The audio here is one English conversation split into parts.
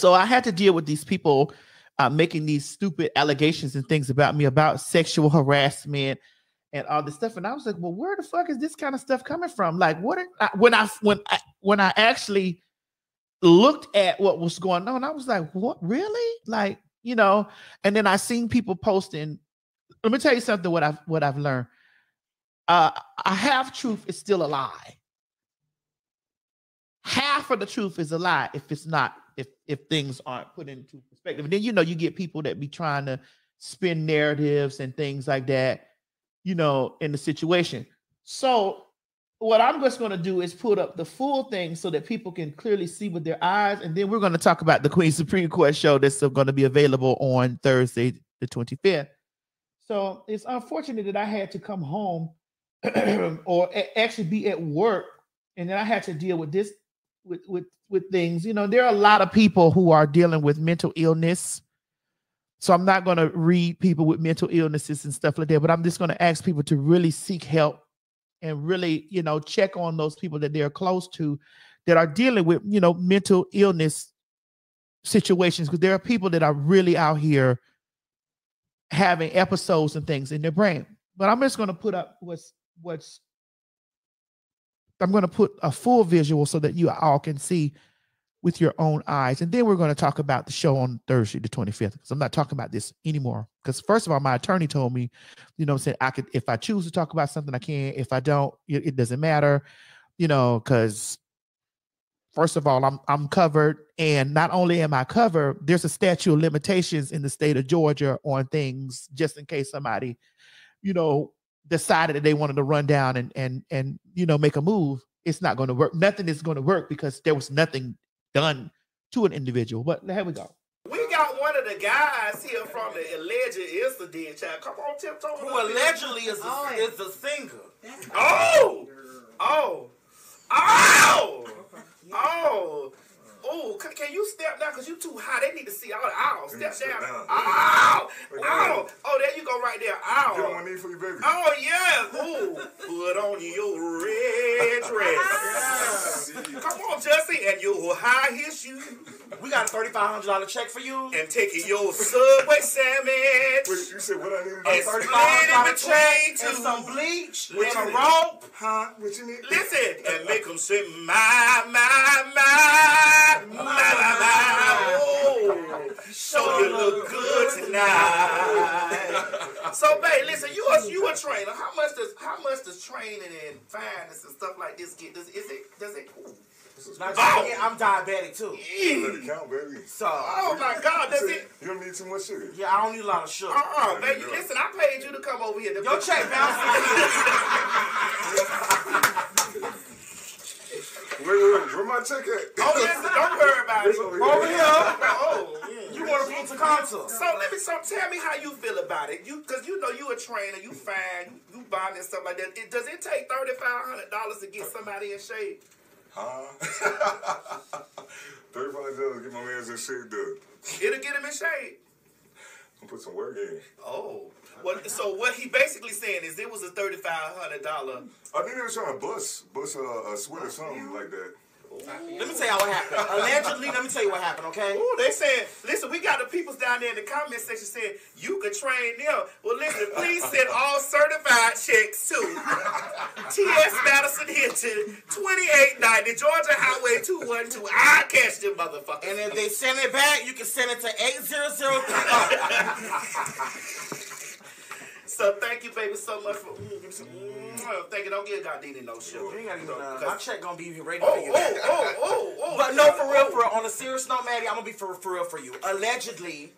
So I had to deal with these people making these stupid allegations and things about me, about sexual harassment and all this stuff. And I was like, well, where the fuck is this kind of stuff coming from? Like, when I actually looked at what was going on, I was like, what, really? Like, and then I seen people posting. Let me tell you something. What I've learned. A half truth is still a lie. Half of the truth is a lie if it's not, if things aren't put into perspective. And then you get people that be trying to spin narratives and things like that, in the situation. So what I'm just going to do is put up the full thing so that people can clearly see with their eyes, and then we're going to talk about the Queen Supreme Court show that's going to be available on Thursday, the 25th. So it's unfortunate that I had to come home or actually be at work, and then I had to deal with this, with things. There are a lot of people who are dealing with mental illness. So I'm not going to read people with mental illnesses and stuff like that, but I'm just going to ask people to really seek help and really, check on those people that they're close to that are dealing with, mental illness situations, because there are people that are really out here having episodes and things in their brain. But I'm just going to put up I'm going to put a full visual so that you all can see with your own eyes. And then we're going to talk about the show on Thursday, the 25th. So I'm not talking about this anymore. Because first of all, my attorney told me, said I could, if I choose to talk about something, I can. If I don't, it doesn't matter, because first of all, I'm covered. And not only am I covered, there's a statute of limitations in the state of Georgia on things, just in case somebody, decided that they wanted to run down and make a move. It's not going to work. Nothing is going to work because there was nothing done to an individual. But here we go. We got one of the guys here from the alleged incident, child. Come on, tiptoe. Who allegedly is a singer. Oh! Can you step down? Because you too high. They need to see all the owls. Step down. Oh, there you go right there. Ow. Get on one knee for you, baby. Oh, yeah. Ooh. Put on your red dress. Come on, Jussie. And your high heel shoes. We got a $3,500 check for you. And taking your Subway sandwich. Wait, you said what I need? And $3,500 between and some bleach and a rope. Huh? What you need? Listen. And make them say, oh, so you look good tonight. So, babe, listen, you a trainer. How much does training and finance and stuff like this get? Does it? I'm diabetic too. Let it count, baby. So, oh my God, that's it. You don't need too much sugar. Yeah, I don't need a lot of sugar. Baby, listen, I paid you to come over here. Your check bouncing. Wait, where my check at? Oh, listen, don't worry about it. Over here. Oh, yeah. You want to put the console? So tell me how you feel about it. Because you a trainer, you fine, you buying and stuff like that. Does it take $3,500 to get somebody in shape? $35 to get my man's in shape, dude. It'll get him in shape. I'll put some work in. Oh. So what he basically saying is it was a $3,500. I think they were trying to bust a sweat or something like that. Let me tell you what happened. Allegedly, let me tell you what happened, okay? Ooh, they said, listen, we got the peoples down there in the comment section saying you could train them. Well, listen, please send all certified checks to T.S. Madison Hinton, 2890 Georgia Highway 212. I'll catch them motherfuckers. And if they send it back, you can send it to 8003. So thank you, baby, so much for thank you. Don't give Gardini no sugar. My check gonna be ready for you. But no, for real. On a serious note, Maddie, I'm gonna be for real for you. Allegedly.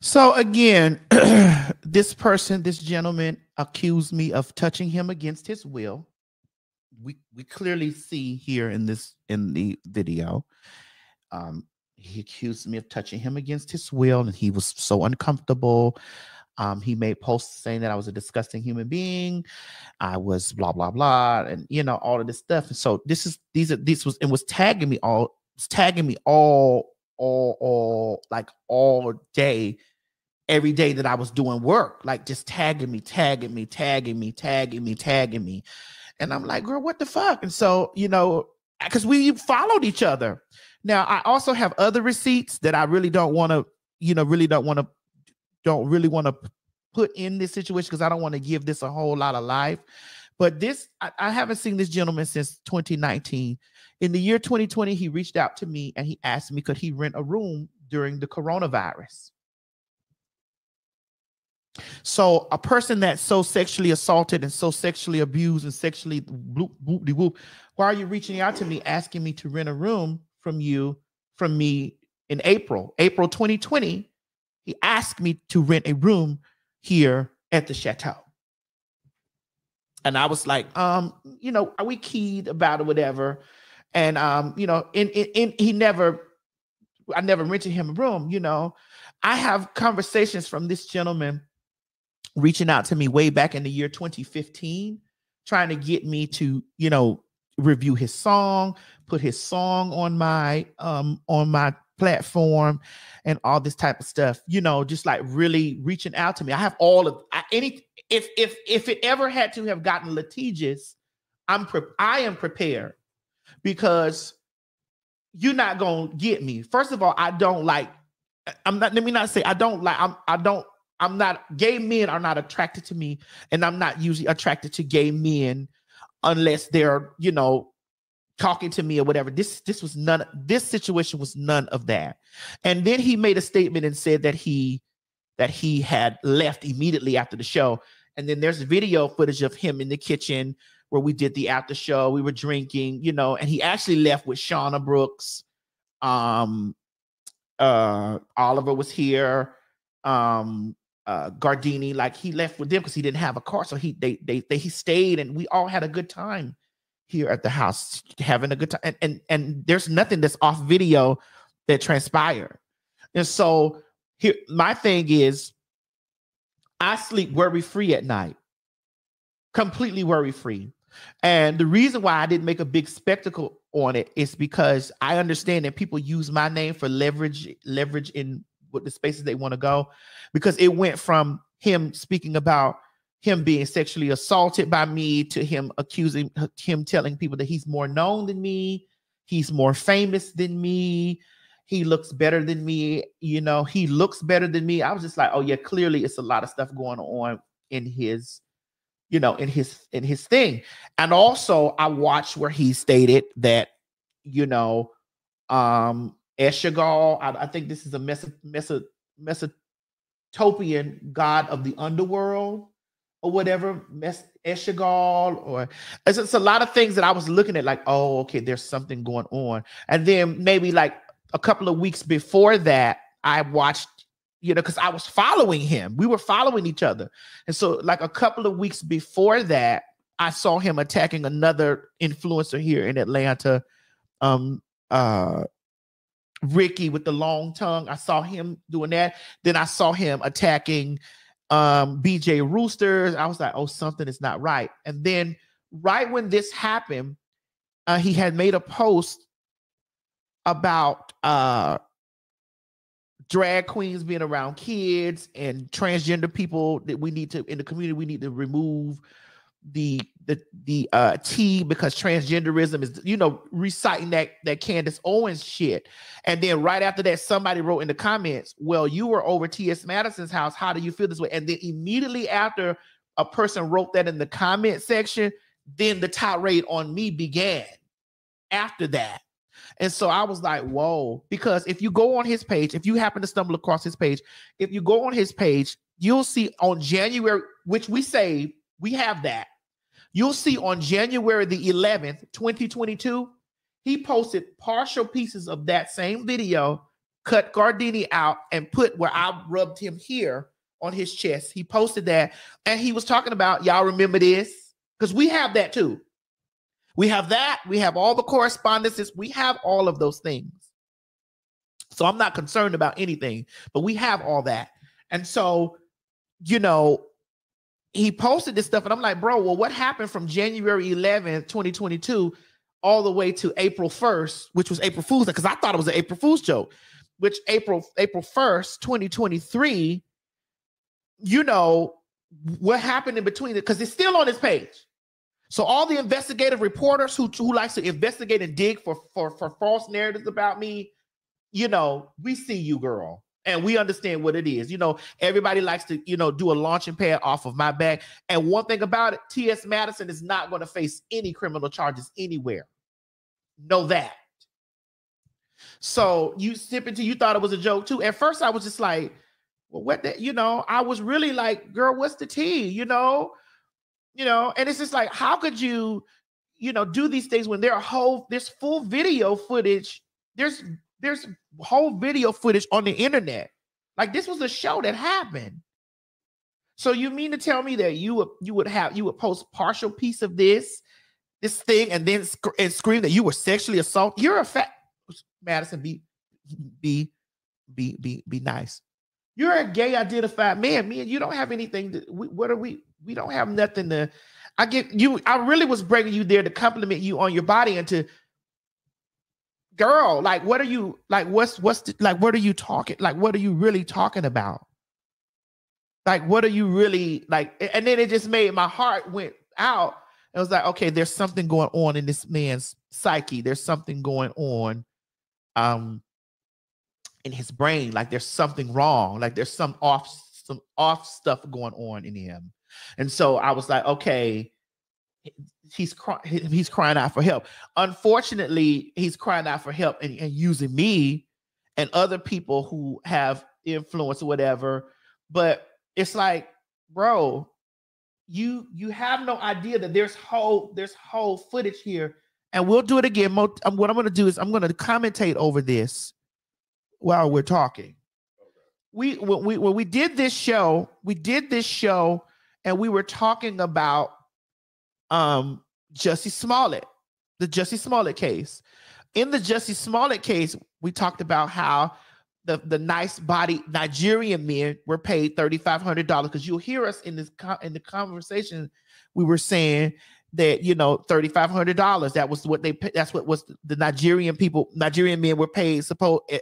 So again, this gentleman accused me of touching him against his will. We clearly see here in the video. He accused me of touching him against his will, and he was so uncomfortable. He made posts saying that I was a disgusting human being. I was blah blah blah, and all of this stuff. And so this was tagging me all like all day, every day that I was doing work, like just tagging me. And I'm like, girl, what the fuck? And so because we followed each other. Now, I also have other receipts that I really don't want to, don't really want to put in this situation because I don't want to give this a whole lot of life. But this, I haven't seen this gentleman since 2019. In the year 2020, he reached out to me and he asked me, could he rent a room during the coronavirus? So a person that's so sexually assaulted and so sexually abused and sexually whoop, why are you reaching out to me asking me to rent a room from me in April 2020? He asked me to rent a room here at the chateau. And I was like, are we keyed about it, whatever? And I never rented him a room. I have conversations from this gentleman reaching out to me way back in the year 2015, trying to get me to, review his song, put his song on my platform and all this type of stuff, just like really reaching out to me. I have all of if it ever had to have gotten litigious, I am prepared, because you're not going to get me. First of all, gay men are not attracted to me, and I'm not usually attracted to gay men unless they're, talking to me or whatever. This situation was none of that. And then he made a statement and said that he had left immediately after the show. And then there's video footage of him in the kitchen where we did the after show. We were drinking, and he actually left with Shauna Brooks. Oliver was here. Gardini, like he left with them because he didn't have a car. So he stayed, and we all had a good time here at the house, having a good time. And there's nothing that's off video that transpired. And so here, my thing is, I sleep worry-free at night, completely worry-free. And the reason why I didn't make a big spectacle on it is because I understand that people use my name for leverage in what the spaces they want to go, because it went from him speaking about him being sexually assaulted by me to him telling people that he's more known than me, he's more famous than me, he looks better than me, he looks better than me. I was just like, oh yeah, clearly it's a lot of stuff going on in his, in his thing. And also I watched where he stated that, Eshegal, I think this is a Mesopotamian god of the underworld or whatever, Eshegal, or it's a lot of things that I was looking at like, oh, okay, there's something going on. And then maybe like a couple of weeks before that, I watched, because I was following him. We were following each other. And so like a couple of weeks before that, I saw him attacking another influencer here in Atlanta, Ricky with the long tongue. I saw him doing that. Then I saw him attacking BJ Roosters. I was like, oh, something is not right. And then right when this happened, he had made a post about drag queens being around kids and transgender people that we need to, in the community, we need to remove the T, because transgenderism is, reciting that Candace Owens shit. And then right after that, somebody wrote in the comments, well, you were over T.S. Madison's house. How do you feel this way? And then immediately after a person wrote that in the comment section, then the tirade on me began after that. And so I was like, whoa, because if you go on his page, if you happen to stumble across his page, if you go on his page, you'll see on January, which we saved, we have that. You'll see on January the 11th, 2022, he posted partial pieces of that same video, cut Gardini out and put where I rubbed him here on his chest. He posted that, and he was talking about, y'all remember this? Because we have that too. We have that. We have all the correspondences. We have all of those things. So I'm not concerned about anything, but we have all that. And so, he posted this stuff, and I'm like, bro, well, what happened from January 11th, 2022, all the way to April 1st, which was April Fool's Day, because I thought it was an April Fool's joke, which April 1st, 2023, what happened in between it, because it's still on his page. So all the investigative reporters who likes to investigate and dig for false narratives about me, you know, we see you, girl. And we understand what it is. You know, everybody likes to, you know, do a launching pad off of my back. And one thing about it, T.S. Madison is not going to face any criminal charges anywhere. Know that. So you thought it was a joke too. At first I was just like, well, what the, you know, I was really like, girl, what's the tea? You know, and it's just like, how could you, you know, do these things when there's full video footage. There's whole video footage on the internet. Like this was a show that happened. So you mean to tell me that you would post partial piece of this thing and then scream that you were sexually assaulted? You're a Madison, be nice. You're a gay identified man. Me and you don't have anything we don't have nothing to. I really was bringing you there to compliment you on your body and to, girl, like, what are you, like, what are you talking, like, what are you really talking about? Like, what are you really, like, and then it just made my heart went out. It was like, okay, there's something going on in this man's psyche. There's something going on in his brain. Like there's something wrong. Like there's some off stuff going on in him. And so I was like, okay, he's crying out for help. Unfortunately, he's crying out for help and using me and other people who have influence or whatever. But it's like, bro, you have no idea that there's whole footage here. And we'll do it again. What I'm going to do is I'm going to commentate over this while we're talking. When we did this show, and we were talking about Jussie Smollett, the Jussie Smollett case. In the Jussie Smollett case, we talked about how the nice body Nigerian men were paid $3,500, because you'll hear us in the conversation. We were saying that, you know, $3,500. That was what that's what was the Nigerian men were paid,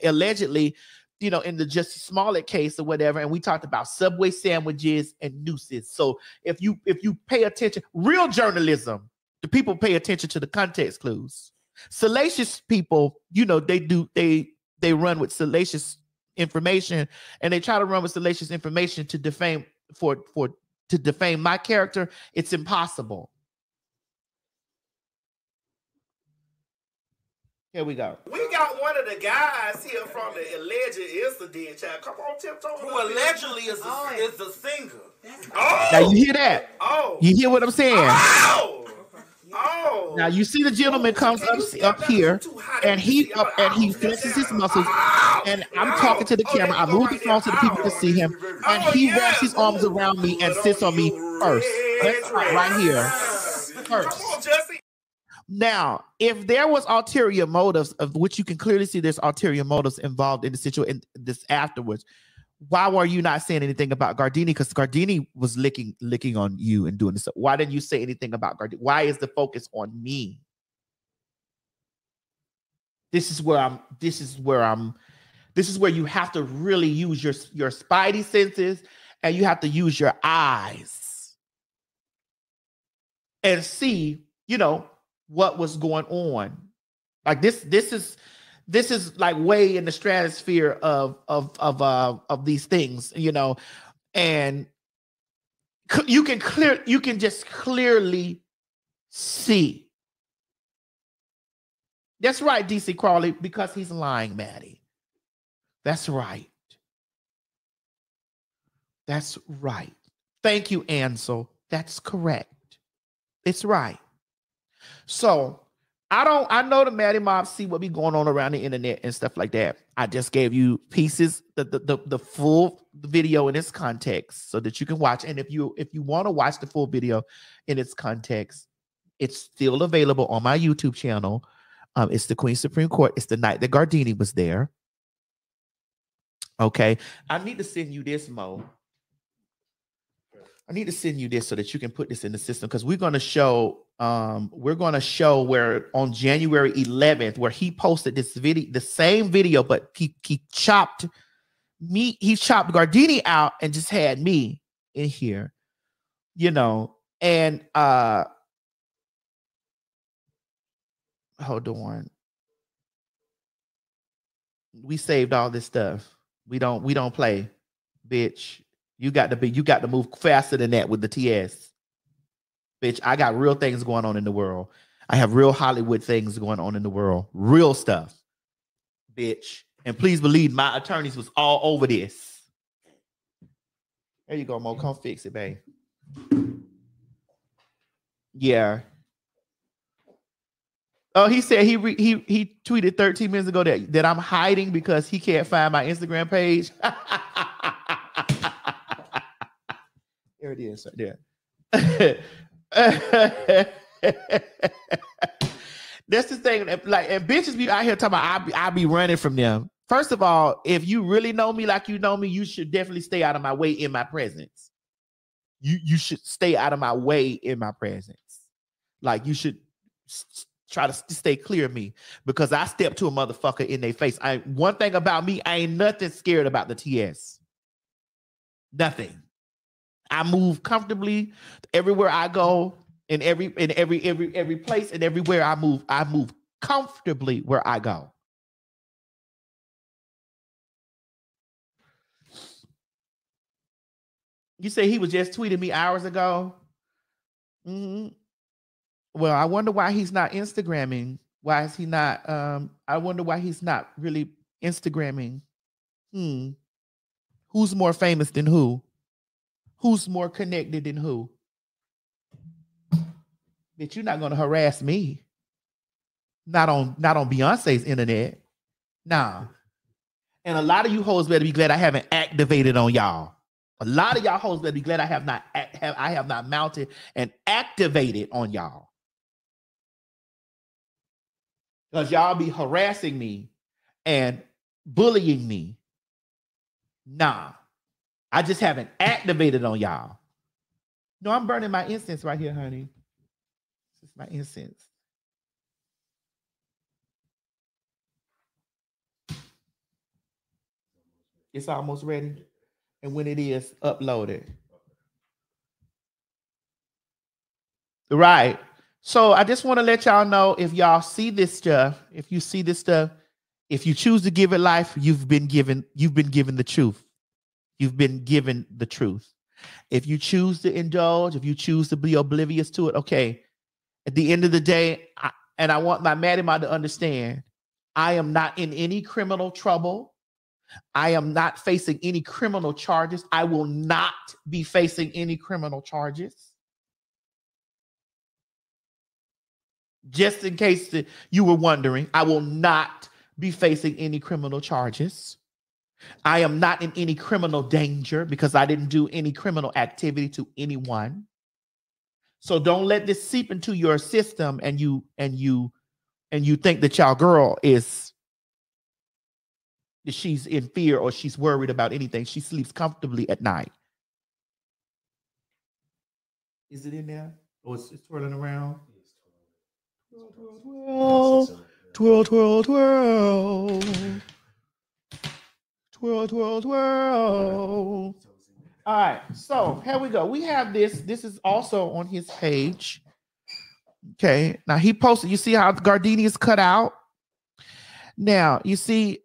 allegedly, you know, in the Jussie Smollett case or whatever. And we talked about Subway sandwiches and nooses. So if you pay attention, real journalism, the people pay attention to the context clues. Salacious people, you know, they run with salacious information, and they try to run with salacious information to defame my character. It's impossible. Here we go. We got one of the guys here from the alleged incident, child. Come on, tiptoe. Who allegedly is a singer. Oh! Now you hear that? Oh! You hear what I'm saying? Oh! Oh! Now you see the gentleman comes up here, and he flexes his muscles, and I'm talking to the camera. I move the phone so the people can see him, and he wraps his arms around me and sits on me first. That's right here. First. Come on, Jussie. Now, if there was ulterior motives, of which you can clearly see there's ulterior motives involved in the situation, this afterwards, why were you not saying anything about Gardini? Because Gardini was licking on you and doing this. Why didn't you say anything about Gardini? Why is the focus on me? This is where you have to really use your spidey senses, and you have to use your eyes and see, you know, what was going on. Like this is like way in the stratosphere of these things, you know, and you can just clearly see. That's right, DC Crawley, because he's lying, Maddie. That's right. That's right. Thank you, Ansel. That's correct. It's right. So I know the Maddie Mob see what be going on around the internet and stuff like that. I just gave you pieces, the full video in its context so that you can watch. And if you want to watch the full video in its context, it's still available on my YouTube channel. It's the Queen Supreme Court. It's the night that Gardini was there. Okay. I need to send you this, Mo. I need to send you this so that you can put this in the system, because we're going to show where on January 11th, where he posted this video, the same video, but he chopped Gardini out and just had me in here, you know, and Hold on. We saved all this stuff. We don't play, bitch. You got to move faster than that with the TS. Bitch, I got real things going on in the world. I have real Hollywood things going on in the world. Real stuff. Bitch. And please believe my attorneys was all over this. There you go, Mo. Come fix it, babe. Yeah. Oh, he said he tweeted 13 minutes ago that I'm hiding because he can't find my Instagram page. There it is, right there. That's the thing. Like, and bitches be out here talking about I be running from them. First of all, if you really know me like you know me, you should definitely stay out of my way in my presence. You should stay out of my way in my presence. Like, you should try to stay clear of me, because I step to a motherfucker in their face. One thing about me, I ain't nothing scared about the TS. Nothing. I move comfortably everywhere I go, in every place and everywhere I move comfortably where I go. You say he was just tweeting me hours ago? Mm-hmm. Well, I wonder why he's not Instagramming. Why is he not? I wonder why he's not really Instagramming. Who's more famous than who? Who's more connected than who? Bitch, you're not gonna harass me. Not on Beyonce's internet. Nah. And a lot of you hoes better be glad I haven't activated on y'all. A lot of y'all hoes better be glad I have not mounted and activated on y'all. Because y'all be harassing me and bullying me. Nah. I just haven't activated on y'all. No, I'm burning my incense right here, honey. This is my incense. It's almost ready. And when it is, upload it. Right. So I just want to let y'all know, if y'all see this stuff, if you see this stuff, if you choose to give it life, you've been given the truth. You've been given the truth. If you choose to indulge, if you choose to be oblivious to it, okay. At the end of the day, I want my Maddie to understand, I am not in any criminal trouble. I am not facing any criminal charges. I will not be facing any criminal charges. Just in case you were wondering, I will not be facing any criminal charges. I am not in any criminal danger because I didn't do any criminal activity to anyone. So don't let this seep into your system and you think that y'all girl she's in fear or she's worried about anything. She sleeps comfortably at night. Is it in there? Or it's twirling around? Twirl, twirl, twirl, twirl. Twirl, twirl, twirl. All right, so here we go. We have this. This is also on his page. Okay, now he posted, you see how the Gardini is cut out? Now, you see,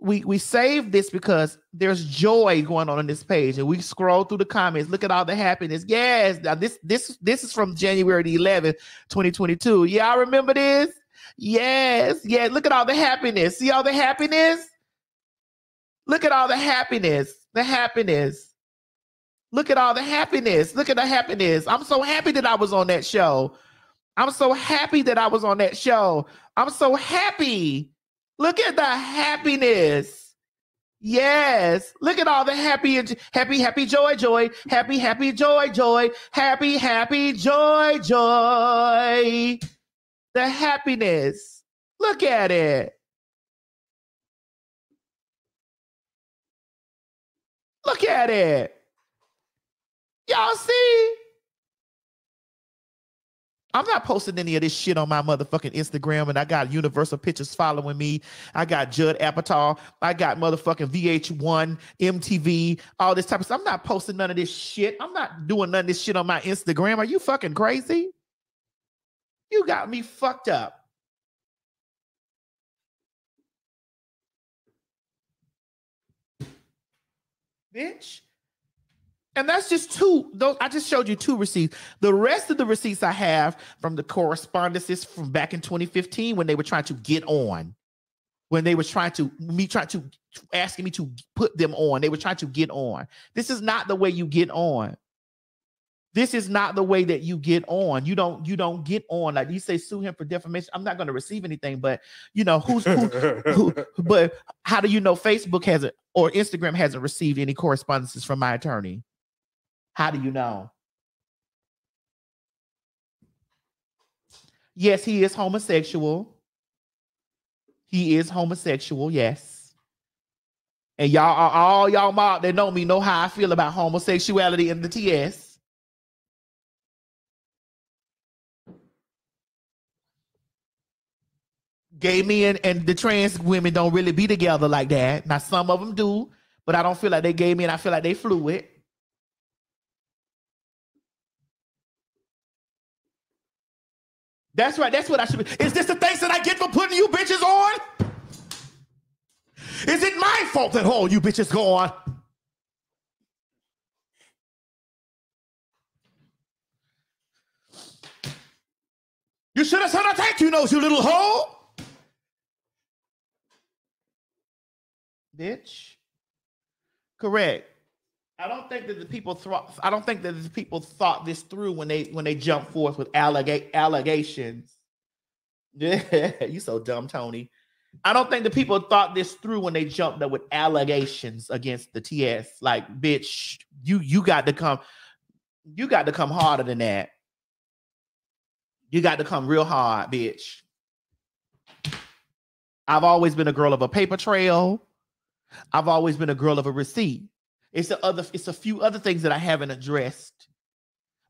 we saved this because there's joy going on this page, and we scroll through the comments. Look at all the happiness. Yes, now this is from January the 11th, 2022. Y'all remember this? Yes, yes. Look at all the happiness. See all the happiness? Look at all the happiness. The happiness. Look at all the happiness. Look at the happiness. I'm so happy that I was on that show. I'm so happy that I was on that show. I'm so happy. Look at the happiness. Yes. Look at all the happy, joy, joy. Happy, joy, joy. Happy, joy, joy. The happiness. Look at it. Look at it. Y'all see? I'm not posting any of this shit on my motherfucking Instagram, and I got Universal Pictures following me. I got Judd Apatow. I got motherfucking VH1, MTV, all this type of stuff. I'm not posting none of this shit. I'm not doing none of this shit on my Instagram. Are you fucking crazy? You got me fucked up. bitch. And that's just two. Those I just showed you two receipts. The rest of the receipts I have from the correspondences from back in 2015 when they were trying to get on, when they were asking me to put them on. They were trying to get on. This is not the way you get on. This is not the way that you get on. You don't get on. Like you say, sue him for defamation. I'm not going to receive anything, but you know, who but how do you know Facebook hasn't or Instagram hasn't received any correspondences from my attorney? How do you know? Yes, he is homosexual. He is homosexual, yes. And all y'all mob that know me know how I feel about homosexuality in the TS. Gay men and the trans women don't really be together like that. Now, some of them do, but I don't feel like they gay men. I feel like they fluid. That's right. That's what I should be. Is this the thanks that I get for putting you bitches on? Is it my fault that all you bitches go on? You should have said a thank you note, you little hoe. Bitch. Correct. I don't think that the people thought this through when they jumped forth with allegations. Yeah, you so dumb, Tony. I don't think the people thought this through when they jumped up with allegations against the TS. Like, bitch, you got to come harder than that. You got to come real hard, bitch. I've always been a girl of a paper trail. I've always been a girl of a receipt. It's a few other things that I haven't addressed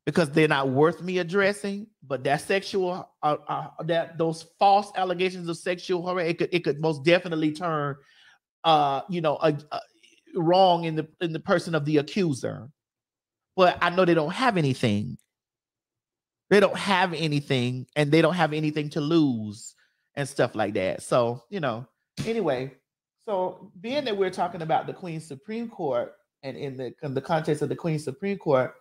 because they're not worth me addressing. But that sexual, those false allegations of sexual harassment, it could most definitely turn, wrong in the person of the accuser. But I know they don't have anything. They don't have anything, and they don't have anything to lose and stuff like that. So anyway. So being that we're talking about the Queen's Supreme Court. And in the context of the Queen's Supreme Court,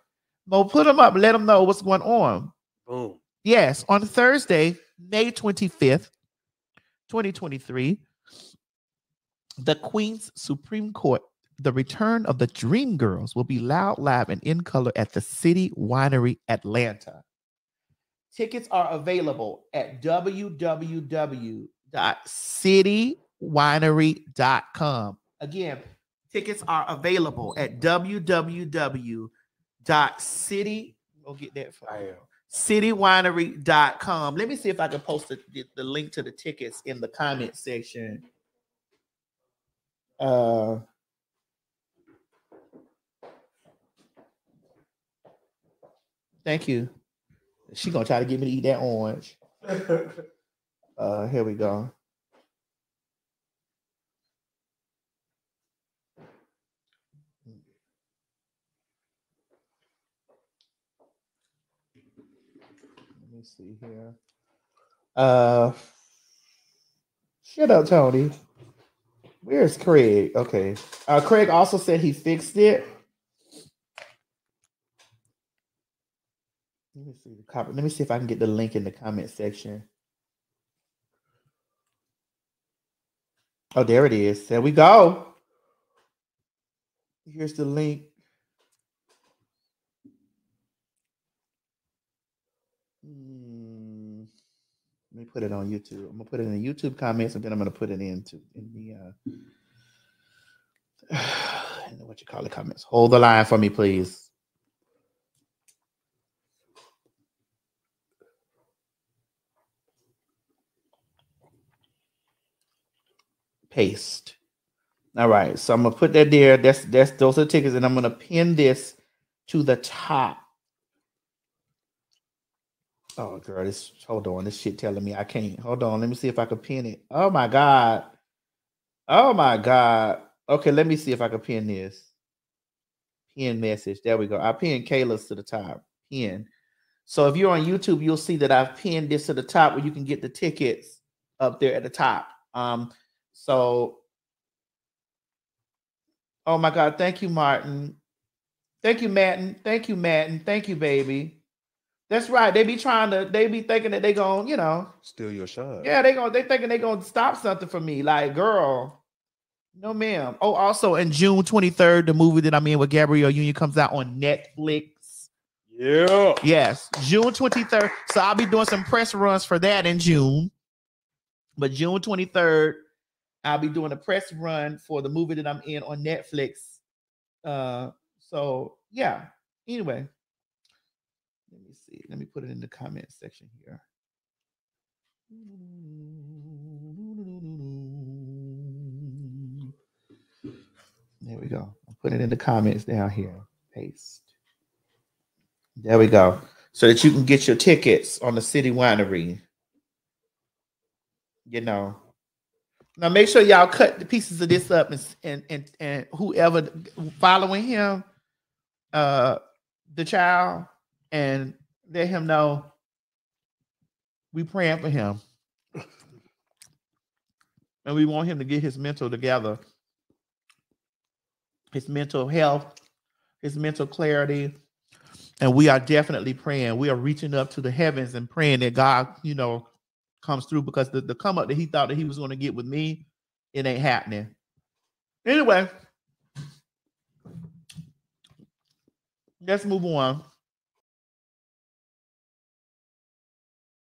Mo, put them up, let them know what's going on. Boom. Yes, on Thursday, May 25th, 2023, the Queen's Supreme Court, the return of the Dream Girls will be loud, live, and in color at the City Winery, Atlanta. Tickets are available at www.citywinery.com. Again, tickets are available at citywinery.com. Let me see if I can post the link to the tickets in the comment section. Thank you. She gonna try to get me to eat that orange. Here we go. Let me see here. Shut up, Tony. Where's Craig? Okay. Craig also said he fixed it. Let me see the copy. Let me see if I can get the link in the comment section. Oh, there it is. There we go. Here's the link. Let me put it on YouTube. I'm gonna put it in the YouTube comments, and then I'm gonna put it in the what you call it comments. Hold the line for me, please. Paste. All right, so I'm gonna put that there. Those are the tickets, and I'm gonna pin this to the top. Oh, girl, hold on. This shit telling me I can't. Hold on. Let me see if I can pin it. Oh, my God. Oh, my God. Okay, let me see if I can pin this. Pin message. There we go. I pinned Kayla's to the top. Pin. So if you're on YouTube, you'll see that I've pinned this to the top where you can get the tickets up there at the top. So Oh my God. Thank you, Martin. Thank you, Madden. Thank you, Madden. Thank you, baby. That's right. They be thinking that they gonna, Steal your shine. yeah, they thinking they gonna stop something from me. Like, girl, no, ma'am. Oh, also in June 23rd, the movie that I'm in with Gabrielle Union comes out on Netflix. Yeah. Yes, June 23rd. So I'll be doing some press runs for that in June. But June 23rd, I'll be doing a press run for the movie that I'm in on Netflix. So yeah. Anyway, let me see. Let me put it in the comment section here. There we go. I'll put it in the comments down here. Paste. There we go. So that you can get your tickets on the City Winery. Now make sure y'all cut the pieces of this up and whoever following him, the child, and let him know we praying for him. And we want him to get his mental together, his mental health, his mental clarity. And we are definitely praying. We are reaching up to the heavens and praying that God, comes through, because the come up that he thought that he was going to get with me, it ain't happening. Anyway, let's move on.